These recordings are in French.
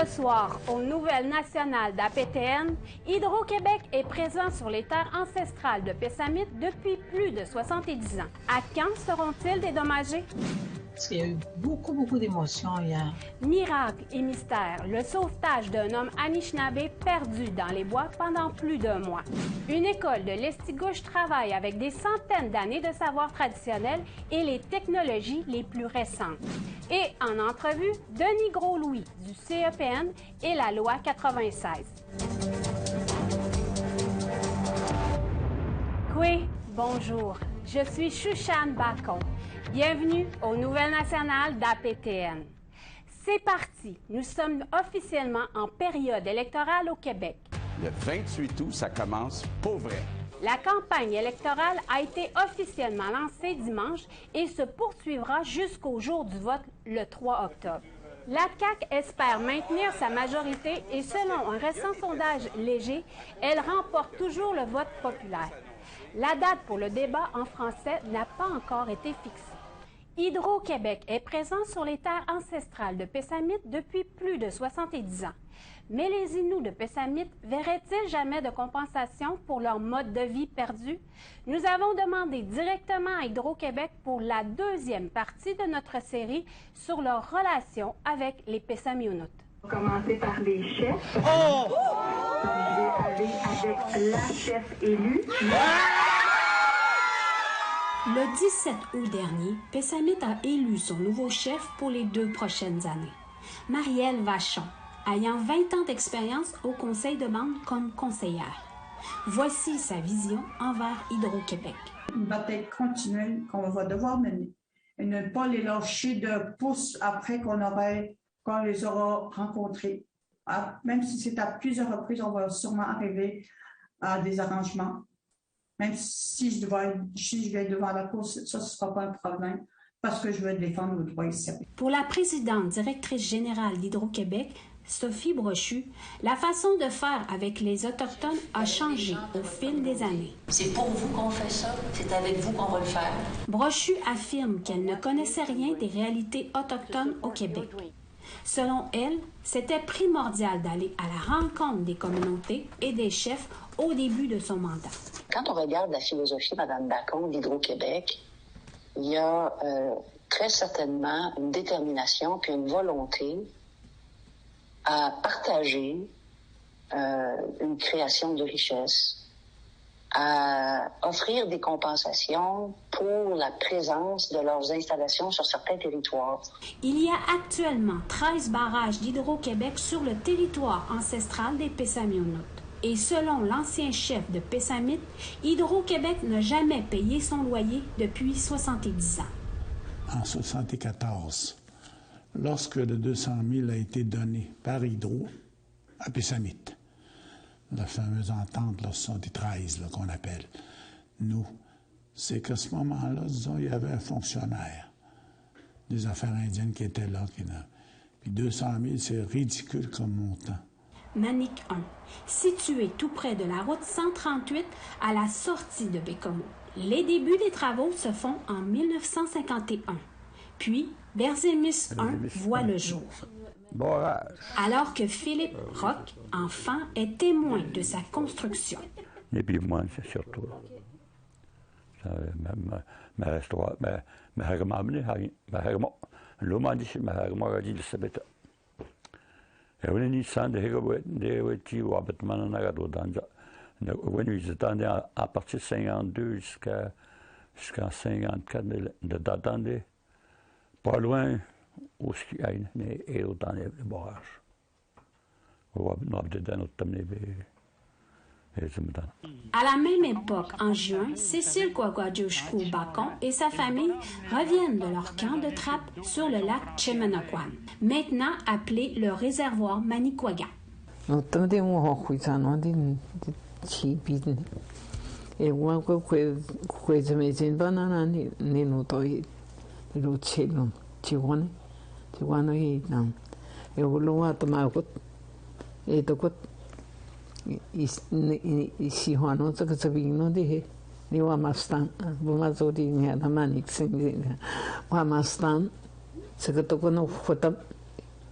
Ce soir, aux Nouvelles nationales d'APTN, Hydro-Québec est présent sur les terres ancestrales de Pessamit depuis plus de 70 ans. À quand seront-ils dédommagés? Parce qu'il y a eu beaucoup d'émotions hier. Miracle et mystère, le sauvetage d'un homme Anishinaabe perdu dans les bois pendant plus d'un mois. Une école de l'Estigouche travaille avec des centaines d'années de savoir traditionnel et les technologies les plus récentes. Et en entrevue, Denis Gros-Louis du CEPN et la loi 96. Oui, bonjour, je suis Chouchane Bacon. Bienvenue aux Nouvelles nationales d'APTN. C'est parti, nous sommes officiellement en période électorale au Québec. Le 28 août, ça commence pour vrai. La campagne électorale a été officiellement lancée dimanche et se poursuivra jusqu'au jour du vote le 3 octobre. La CAQ espère maintenir sa majorité et selon un récent sondage léger, elle remporte toujours le vote populaire. La date pour le débat en français n'a pas encore été fixée. Hydro-Québec est présent sur les terres ancestrales de Pessamit depuis plus de 70 ans. Mais les Inuits de Pessamit verraient-ils jamais de compensation pour leur mode de vie perdu? Nous avons demandé directement à Hydro-Québec pour la deuxième partie de notre série sur leur relation avec les Pessamionautes. On va commencer par les chefs. Oh! Je vais aller avec la chef élue. Le 17 août dernier, Pessamit a élu son nouveau chef pour les 2 prochaines années. Marielle Vachon, ayant 20 ans d'expérience au conseil de bande comme conseillère. Voici sa vision envers Hydro-Québec. Une bataille continuelle qu'on va devoir mener et ne pas les lâcher de pouce après qu'on les aura rencontrés. Même si c'est à plusieurs reprises, on va sûrement arriver à des arrangements. Même si je vais devant la Cour, ça ne sera pas un problème parce que je veux défendre nos droits ici. Pour la présidente directrice générale d'Hydro-Québec, Sophie Brochu, la façon de faire avec les Autochtones a changé au fil des années. C'est pour vous qu'on fait ça, c'est avec vous qu'on va le faire. Brochu affirme qu'elle ne connaissait rien des réalités autochtones au Québec. Selon elle, c'était primordial d'aller à la rencontre des communautés et des chefs au début de son mandat. Quand on regarde la philosophie, Mme Bacon, d'Hydro-Québec, il y a très certainement une détermination puis une volonté à partager une création de richesse, à offrir des compensations pour la présence de leurs installations sur certains territoires. Il y a actuellement 13 barrages d'Hydro-Québec sur le territoire ancestral des Pessamionautes. Et selon l'ancien chef de Pessamit, Hydro-Québec n'a jamais payé son loyer depuis 70 ans. En 1974, lorsque le 200 000 a été donné par Hydro à Pessamit, la fameuse entente, là, 73, là, qu'on appelle, nous, c'est qu'à ce moment-là, disons, il y avait un fonctionnaire des affaires indiennes qui était là. Puis 200 000, c'est ridicule comme montant. Manic 1, situé tout près de la route 138 à la sortie de Bécomo. Les débuts des travaux se font en 1951. Puis, Berzémus 1 voit le jour. Borage. Alors que Philippe Roch, enfant, est témoin de sa construction. Et puis moi, c'est surtout. À partir de 52 jusqu'en 54, de d'attendre, pas loin où il y a dans les barrages. À la même époque, en juin, Cécile Kouagouadjouchkou Bacon et sa famille reviennent de leur camp de trappe sur le lac Chemenoquan, maintenant appelé le réservoir Manicouagan.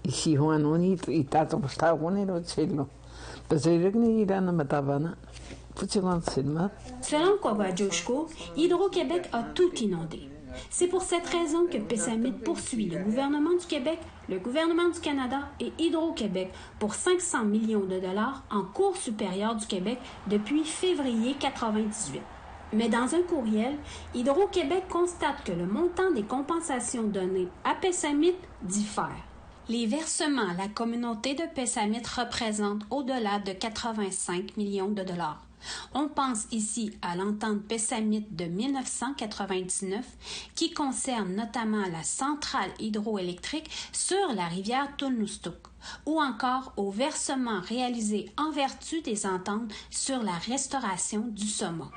isihuan uni itatopstauni no chelo. Pasirigni irana matavana. Selon Kwabajoshko, Hydro-Québec a tout inondé. C'est pour cette raison que Pessamit poursuit le gouvernement du Québec, le gouvernement du Canada et Hydro-Québec pour 500 millions de dollars en Cour supérieure du Québec depuis février 1998. Mais dans un courriel, Hydro-Québec constate que le montant des compensations données à Pessamit diffère. Les versements à la communauté de Pessamit représentent au-delà de 85 millions de dollars. On pense ici à l'entente Pessamit de 1999 qui concerne notamment la centrale hydroélectrique sur la rivière Tulnustuk ou encore aux versements réalisés en vertu des ententes sur la restauration du saumon.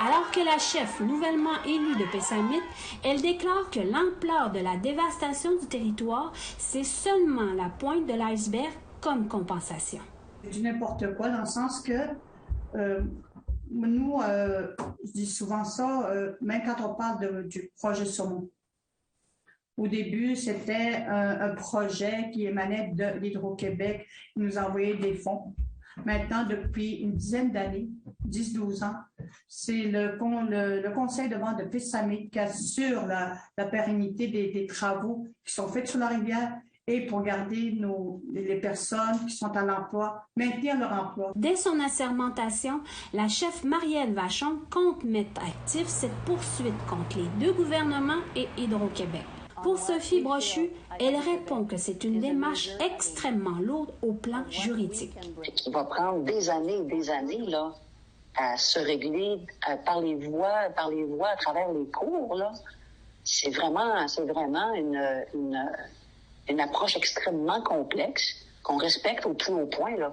Alors que la chef nouvellement élue de Pessamit, elle déclare que l'ampleur de la dévastation du territoire, c'est seulement la pointe de l'iceberg comme compensation. Du n'importe quoi, dans le sens que nous, je dis souvent ça, même quand on parle du projet saumon. Au début, c'était un projet qui émanait de l'Hydro-Québec, qui nous envoyait des fonds. Maintenant, depuis une dizaine d'années, 10-12 ans, c'est le conseil de vente de Pessamit qui assure la pérennité des travaux qui sont faits sur la rivière et pour garder les personnes qui sont à l'emploi, maintenir leur emploi. Dès son assermentation, la chef Marielle Vachon compte mettre actif cette poursuite contre les deux gouvernements et Hydro-Québec. Pour Sophie Brochu, elle répond que c'est une démarche extrêmement lourde au plan juridique. Qui va prendre des années là, à se régler par les voies à travers les cours. Là. C'est vraiment une approche extrêmement complexe qu'on respecte au plus haut point. Là.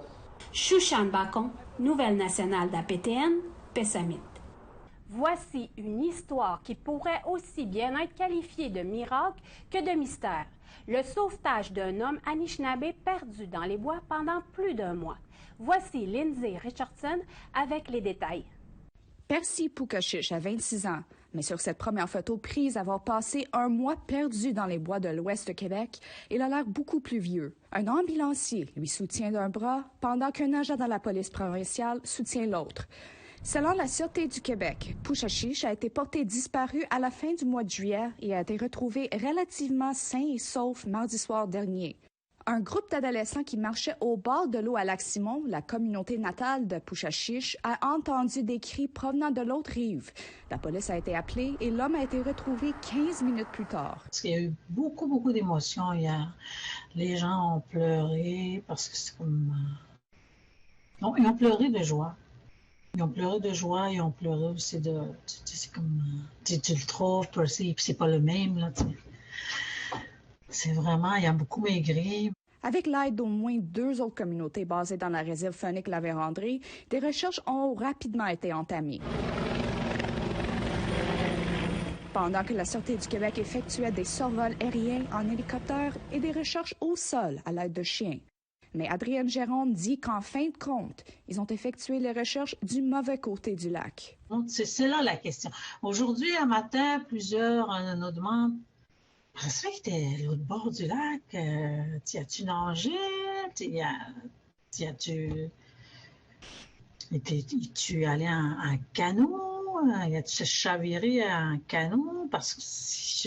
Chouchane Bacon, Nouvelle nationale d'APTN, Pessamit. Voici une histoire qui pourrait aussi bien être qualifiée de miracle que de mystère. Le sauvetage d'un homme Anishinaabe perdu dans les bois pendant plus d'un mois. Voici Lindsay Richardson avec les détails. Percy Pukachish a 26 ans, mais sur cette première photo prise avoir passé un mois perdu dans les bois de l'ouest de Québec, il a l'air beaucoup plus vieux. Un ambulancier lui soutient d'un bras, pendant qu'un agent de la police provinciale soutient l'autre. Selon la Sûreté du Québec, Pukachish a été porté disparu à la fin du mois de juillet et a été retrouvé relativement sain et sauf mardi soir dernier. Un groupe d'adolescents qui marchaient au bord de l'eau à Lac-Simon, la communauté natale de Pukachish, a entendu des cris provenant de l'autre rive. La police a été appelée et l'homme a été retrouvé 15 minutes plus tard. Parce qu'il y a eu beaucoup d'émotions hier. Les gens ont pleuré parce que c'est comme... Non, ils ont pleuré de joie. Ils ont pleuré de joie, ils ont pleuré aussi de... C'est comme... Tu le trouves, Percy, puis c'est pas le même, là, tu sais. C'est vraiment... Il y a beaucoup maigri. Avec l'aide d'au moins 2 autres communautés basées dans la réserve faunique La Vérandrée, des recherches ont rapidement été entamées. Pendant que la Sûreté du Québec effectuait des survols aériens en hélicoptère et des recherches au sol à l'aide de chiens. Mais Adrienne Gérôme dit qu'en fin de compte, ils ont effectué les recherches du mauvais côté du lac. C'est là la question. Aujourd'hui, un matin, plusieurs nous demandent « Ça se fait que t'es à l'autre bord du lac, t'y as-tu nagé? Es-tu allé en canot? Y-tu chaviré en canot? Parce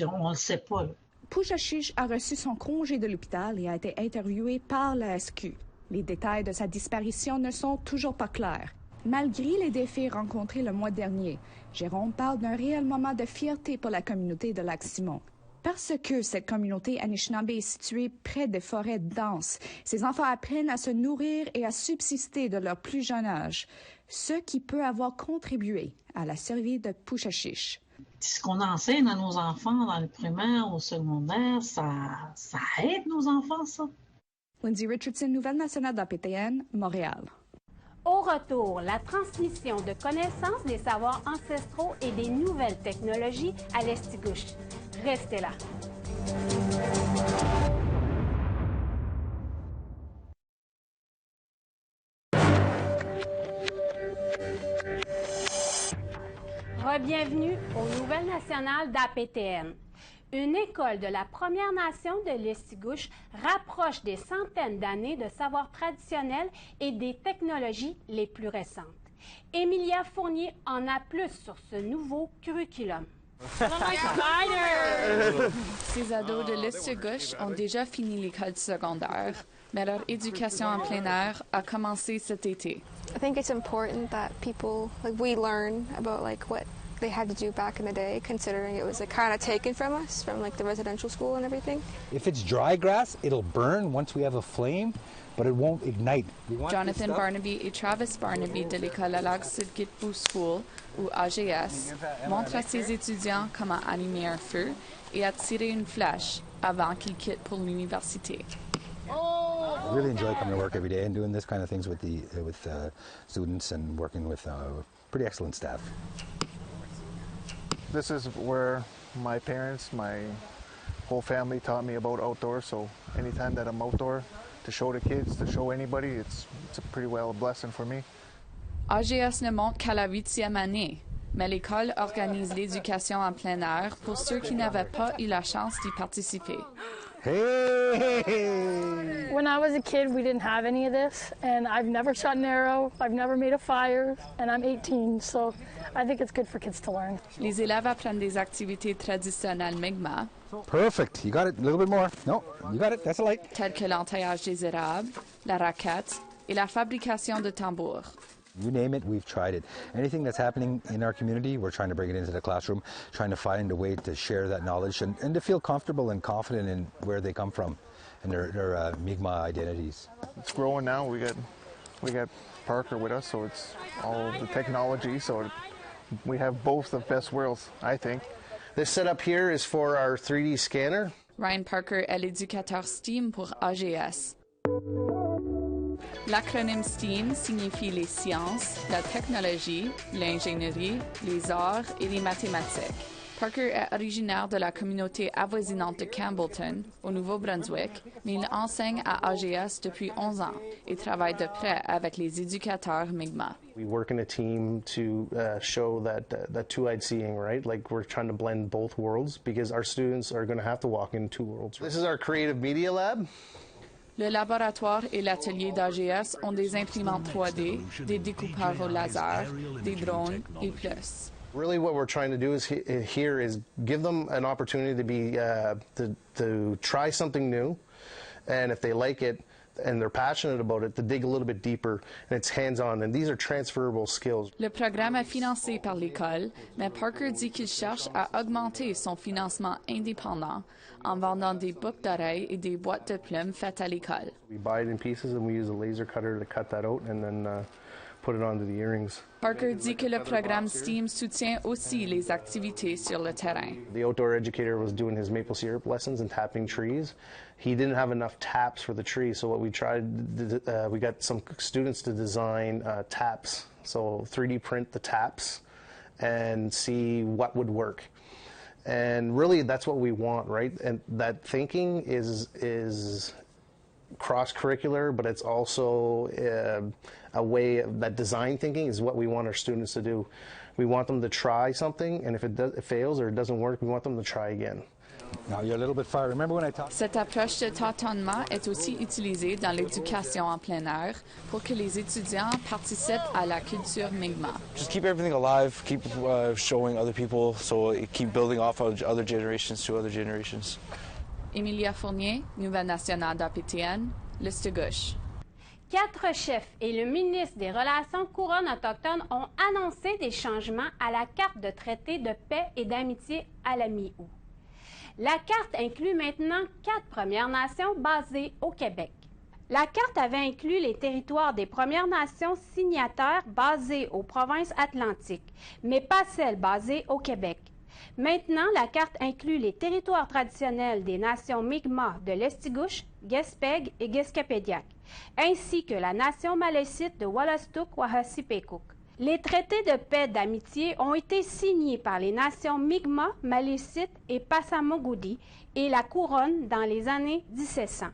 qu'on ne le sait pas, là. Pukachish a reçu son congé de l'hôpital et a été interviewé par la SQ. Les détails de sa disparition ne sont toujours pas clairs. Malgré les défis rencontrés le mois dernier, Jérôme parle d'un réel moment de fierté pour la communauté de Lac-Simon. Parce que cette communauté Anishinaabe est située près des forêts denses, ses enfants apprennent à se nourrir et à subsister de leur plus jeune âge, ce qui peut avoir contribué à la survie de Pukachish. Ce qu'on enseigne à nos enfants dans le primaire, au secondaire, ça aide nos enfants, ça. Lindsay Richardson, Nouvelle nationale d'APTN, Montréal. Au retour, la transmission de connaissances, des savoirs ancestraux et des nouvelles technologies à l'Estigouche. Restez là. Bienvenue aux Nouvelles nationales d'APTN. Une école de la Première Nation de l'Estigouche rapproche des centaines d'années de savoirs traditionnels et des technologies les plus récentes. Émilia Fournier en a plus sur ce nouveau curriculum. Ces ados de l'Estigouche ont déjà fini l'école secondaire, mais leur éducation en plein air a commencé cet été. I think it's important that people, we learn about what they had to do back in the day, considering it was kind of taken from us, from the residential school and everything. If it's dry grass, it'll burn once we have a flame, but it won't ignite. Jonathan Barnaby et Travis Barnaby de l'école Alag-Sidgitbu School, ou AGS, montrent à ses étudiants comment allumer un feu et à tirer une flèche avant qu'ils quittent pour l'université. I really enjoy coming to work every day and doing this kind of things with students and working with pretty excellent staff. This is where my parents, my whole family taught me about outdoors, so anytime that I'm outdoor to show the kids, to show anybody, it's a pretty well a blessing for me. AGS ne monte qu'à la 8e année, mais l'école organise l'éducation en plein air pour ceux qui n'avaient pas eu la chance d'y participer. Hey! When I was a kid, we didn't have any of this, and I've never shot an arrow, I've never made a fire, and I'm 18, so I think it's good for kids to learn. Les élèves apprennent des activités traditionnelles Mi'kmaq. Perfect. You got it. A little bit more. No, you got it. That's a light. Telles que l'entaillage des érables, la raquette et la fabrication de tambours. You name it, we've tried it. Anything that's happening in our community, we're trying to bring it into the classroom, trying to find a way to share that knowledge and to feel comfortable and confident in where they come from and their Mi'kmaq identities. It's growing now. We got Parker with us, so it's all the technology. So we have both the best worlds, I think. This setup here is for our 3D scanner. Ryan Parker est l'éducateur STEAM pour AGS. L'acronyme STEAM signifie les sciences, la technologie, l'ingénierie, les arts et les mathématiques. Parker est originaire de la communauté avoisinante de Campbellton, au Nouveau-Brunswick, mais il enseigne à AGS depuis 11 ans et travaille de près avec les éducateurs Mi'kmaq. We work in a team to show that two-eyed seeing, right? We're trying to blend both worlds because our students are going to have to walk in two worlds. This is our creative media lab. Le laboratoire et l'atelier d'AGS ont des imprimantes 3D, des découpeurs au laser, des drones et plus. Really what we're trying to do here is give them an opportunity to be to try something new, and if they like it and they're passionate about it, to dig a little bit deeper, and it's hands-on, and these are transferable skills. Le programme est financé par l'école, mais Parker dit qu'il cherche à augmenter son financement indépendant en vendant des boucles d'oreilles et des boîtes de plumes faites à l'école. We buy it in pieces and we use a laser cutter to cut that out and then put it onto the earrings. Parker dit que le programme STEAM soutient aussi les activités sur le terrain. The outdoor educator was doing his maple syrup lessons and tapping trees. He didn't have enough taps for the trees, so what we tried, we got some students to design taps. So 3D print the taps and see what would work. And really, that's what we want, right? And that thinking is cross-curricular, but it's also a way of, that design thinking is what we want our students to do. We want them to try something, and if it fails or it doesn't work, we want them to try again. Now you're a little bit far. Remember when I talked? Cette approche de tâtonnement est aussi utilisée dans l'éducation en plein air pour que les étudiants participent à la culture Mi'kmaq. Just keep everything alive, keep showing other people, so keep building off of other generations to other generations. Émilia Fournier, Nouvelle Nationale d'APTN, l'Estigouche. 4 chefs et le ministre des Relations couronnes autochtones ont annoncé des changements à la carte de traité de paix et d'amitié à la mi-août. La carte inclut maintenant 4 Premières Nations basées au Québec. La carte avait inclus les territoires des Premières Nations signataires basés aux provinces atlantiques, mais pas celles basées au Québec. Maintenant, la carte inclut les territoires traditionnels des nations Mi'kmaq de l'Estigouche, Guespeg et Guescapédiac, ainsi que la nation malécite de Wolastoq-Wahasipekuk. Les traités de paix d'amitié ont été signés par les nations Mi'kmaq, Malécite et Passamaquoddy et la Couronne dans les années 1700.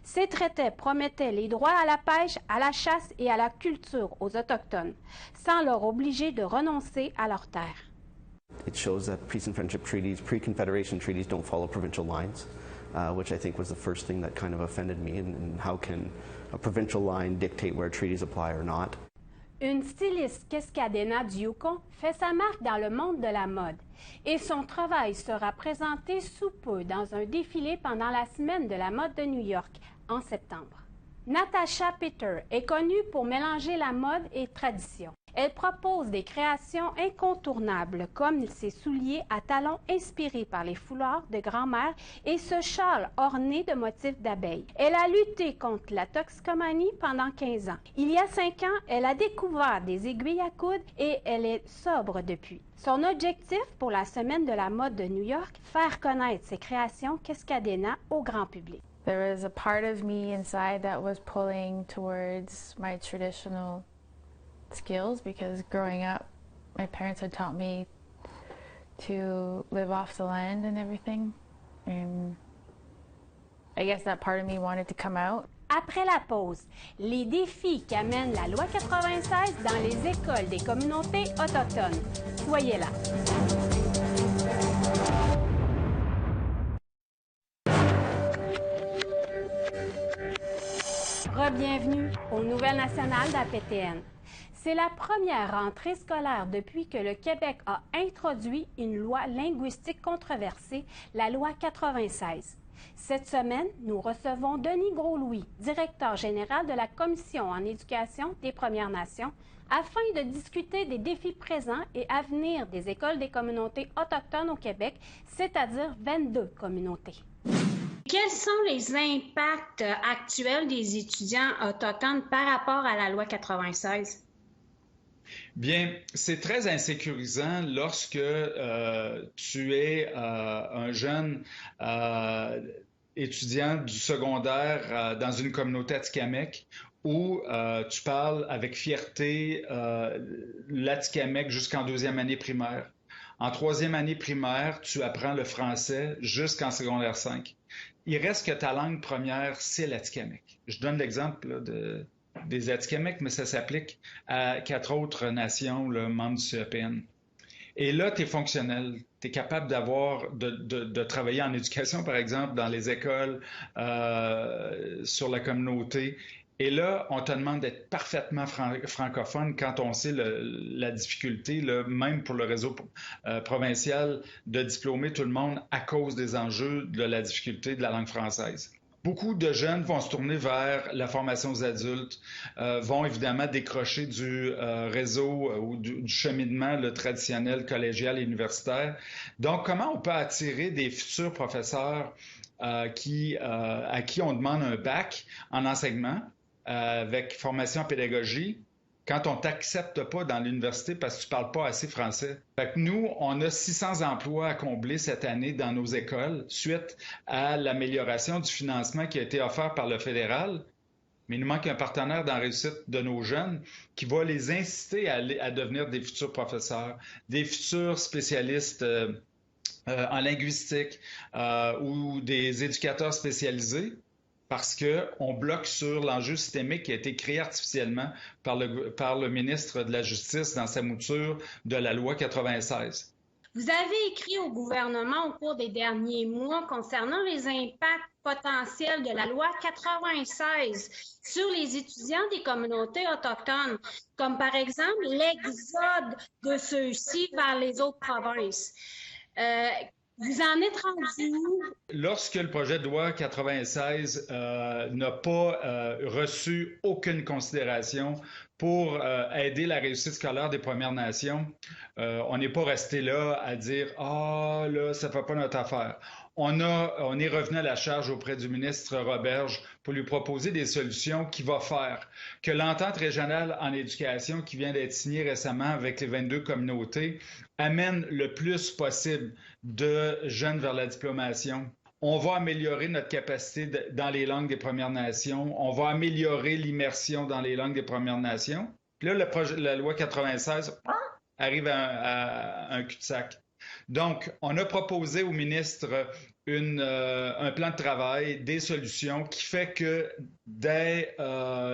Ces traités promettaient les droits à la pêche, à la chasse et à la culture aux Autochtones, sans leur obliger de renoncer à leurs terres. It shows that peace and friendship treaties, pre-Confederation treaties, don't follow provincial lines, which I think was the first thing that kind of offended me. And how can a provincial line dictate where treaties apply or not? Une styliste Quescadena du Yukon fait sa marque dans le monde de la mode et son travail sera présenté sous peu dans un défilé pendant la Semaine de la mode de New York en septembre. Natasha Peter est connue pour mélanger la mode et tradition. Elle propose des créations incontournables comme ses souliers à talons inspirés par les foulards de grand-mère et ce châle orné de motifs d'abeilles. Elle a lutté contre la toxicomanie pendant 15 ans. Il y a 5 ans, elle a découvert des aiguilles à coudre et elle est sobre depuis. Son objectif pour la Semaine de la mode de New York, faire connaître ses créations Quescadena au grand public. There was a part of me inside that was pulling towards my traditional skills because growing up, my parents had taught me to live off the land and everything. And I guess that part of me wanted to come out. Après la pause, les défis qu'amène la loi 96 dans les écoles des communautés autochtones. Soyez là. Re-bienvenue aux Nouvelles nationales d'APTN. C'est la première rentrée scolaire depuis que le Québec a introduit une loi linguistique controversée, la loi 96. Cette semaine, nous recevons Denis Gros-Louis, directeur général de la Commission en éducation des Premières Nations, afin de discuter des défis présents et à venir des écoles des communautés autochtones au Québec, c'est-à-dire 22 communautés. Quels sont les impacts actuels des étudiants autochtones par rapport à la loi 96? Bien, c'est très insécurisant lorsque tu es un jeune étudiant du secondaire dans une communauté atikamekw où tu parles avec fierté l'atikamekw jusqu'en 2e année primaire. En 3e année primaire, tu apprends le français jusqu'en secondaire 5. Il reste que ta langue première, c'est l'atikamekw. Je donne l'exemple des Atikamekw, mais ça s'applique à 4 autres nations membres du CEPN. Et là, tu es fonctionnel. Tu es capable de travailler en éducation, par exemple, dans les écoles, sur la communauté. Et là, on te demande d'être parfaitement francophone quand on sait la difficulté, même pour le réseau provincial, de diplômer tout le monde à cause des enjeux de la difficulté de la langue française. Beaucoup de jeunes vont se tourner vers la formation aux adultes, vont évidemment décrocher du réseau ou du cheminement traditionnel collégial et universitaire. Donc, comment on peut attirer des futurs professeurs à qui on demande un bac en enseignement avec formation en pédagogie quand on ne t'accepte pas dans l'université parce que tu ne parles pas assez français? Fait que nous, on a 600 emplois à combler cette année dans nos écoles suite à l'amélioration du financement qui a été offert par le fédéral. Mais il nous manque un partenaire dans la réussite de nos jeunes qui va les inciter à devenir des futurs professeurs, des futurs spécialistes en linguistique ou des éducateurs spécialisés. Parce qu'on bloque sur l'enjeu systémique qui a été créé artificiellement par le ministre de la Justice dans sa mouture de la loi 96. Vous avez écrit au gouvernement au cours des derniers mois concernant les impacts potentiels de la loi 96 sur les étudiants des communautés autochtones, comme par exemple l'exode de ceux-ci vers les autres provinces. Vous en êtes rendu où? Lorsque le projet de loi 96 n'a pas reçu aucune considération pour aider la réussite scolaire des Premières Nations, on n'est pas resté là à dire « Ah, là, ça ne fait pas notre affaire ». On est revenu à la charge auprès du ministre Roberge pour lui proposer des solutions qui vont faire que l'entente régionale en éducation qui vient d'être signée récemment avec les 22 communautés amène le plus possible de jeunes vers la diplomation. On va améliorer notre capacité dans les langues des Premières Nations. On va améliorer l'immersion dans les langues des Premières Nations. Puis là, la loi 96 arrive à un cul-de-sac. Donc, on a proposé au ministre un plan de travail, des solutions qui fait que dès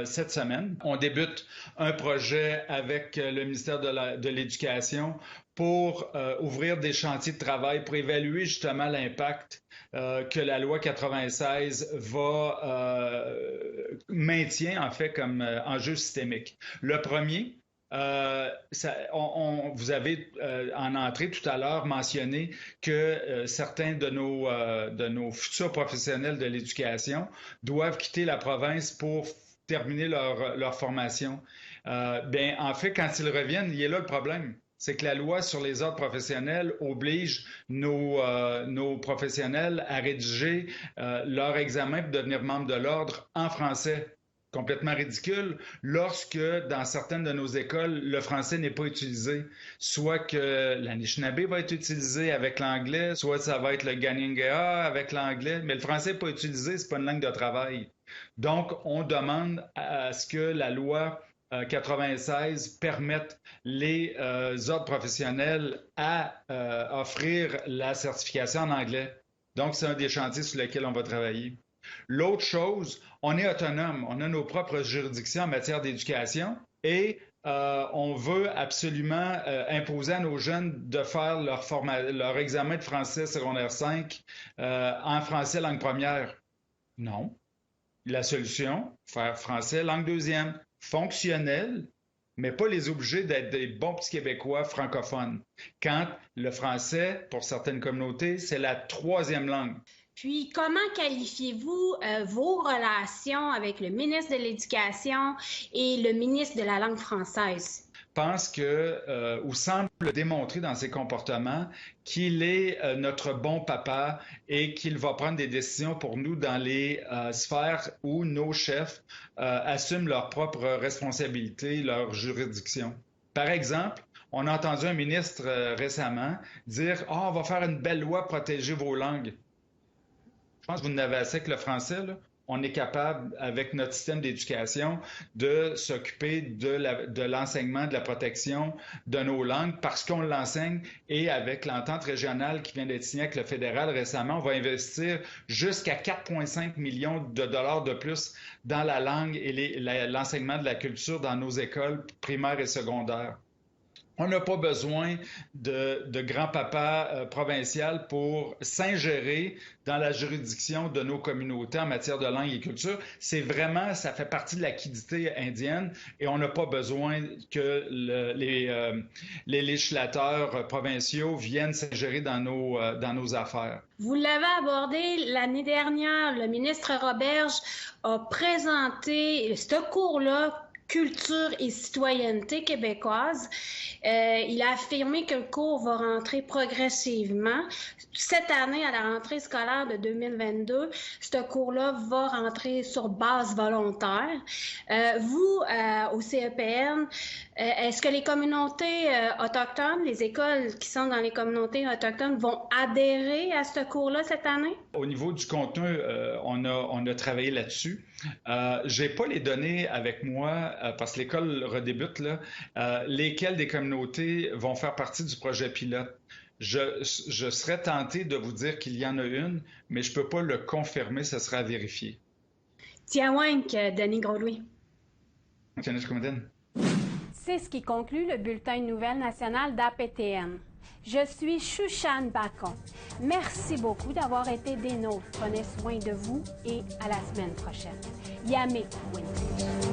cette semaine, on débute un projet avec le ministère de l'Éducation pour ouvrir des chantiers de travail pour évaluer justement l'impact que la loi 96 maintient en fait comme enjeu systémique. Le premier, vous avez en entrée tout à l'heure mentionné que certains de nos futurs professionnels de l'éducation doivent quitter la province pour terminer leur formation. En fait, quand ils reviennent, il y a là le problème. C'est que la loi sur les ordres professionnels oblige nos professionnels à rédiger leur examen pour devenir membre de l'ordre en français. Complètement ridicule lorsque, dans certaines de nos écoles, le français n'est pas utilisé. Soit que l'Anishinaabe va être utilisé avec l'anglais, soit ça va être le Ganinga'a avec l'anglais, mais le français n'est pas utilisé, c'est pas une langue de travail. Donc, on demande à ce que la loi 96 permette les ordres professionnels à offrir la certification en anglais. Donc, c'est un des chantiers sur lesquels on va travailler. L'autre chose, on est autonome, on a nos propres juridictions en matière d'éducation et on veut absolument imposer à nos jeunes de faire leur examen de français secondaire 5 en français langue première. Non. La solution, faire français langue deuxième, fonctionnel, mais pas les obliger d'être des bons petits Québécois francophones. Quand le français, pour certaines communautés, c'est la troisième langue. Puis, comment qualifiez-vous vos relations avec le ministre de l'Éducation et le ministre de la langue française? Je pense ou semble démontrer dans ses comportements qu'il est notre bon papa et qu'il va prendre des décisions pour nous dans les sphères où nos chefs assument leurs propres responsabilités, leur juridiction. Par exemple, on a entendu un ministre récemment dire « on va faire une belle loi pour protéger vos langues ». Je pense que vous n'avez assez que le français, là. On est capable, avec notre système d'éducation, de s'occuper de l'enseignement, de la protection de nos langues parce qu'on l'enseigne et avec l'entente régionale qui vient d'être signée avec le fédéral récemment, on va investir jusqu'à 4,5 millions de dollars de plus dans la langue et l'enseignement de la culture dans nos écoles primaires et secondaires. On n'a pas besoin de grand-papa provincial pour s'ingérer dans la juridiction de nos communautés en matière de langue et culture. C'est vraiment, ça fait partie de la quiddité indienne et on n'a pas besoin que les législateurs provinciaux viennent s'ingérer dans nos affaires. Vous l'avez abordé l'année dernière, le ministre Roberge a présenté ce cours-là, Culture et citoyenneté québécoise. Il a affirmé que le cours va rentrer progressivement. Cette année, à la rentrée scolaire de 2022, ce cours-là va rentrer sur base volontaire. Vous, au CEPN, est-ce que les communautés autochtones, les écoles qui sont dans les communautés autochtones vont adhérer à ce cours-là cette année? Au niveau du contenu, on a travaillé là-dessus. J'ai pas les données avec moi parce que l'école redébute là. Lesquelles des communautés vont faire partie du projet pilote? Je serais tenté de vous dire qu'il y en a une, mais je peux pas le confirmer, ce sera à vérifier. Tiawank, Denis Gros-Louis. C'est ce qui conclut le bulletin de nouvelles nationales d'APTN. Je suis Chouchane Bacon. Merci beaucoup d'avoir été des nôtres. Prenez soin de vous et à la semaine prochaine. Yamé Winter.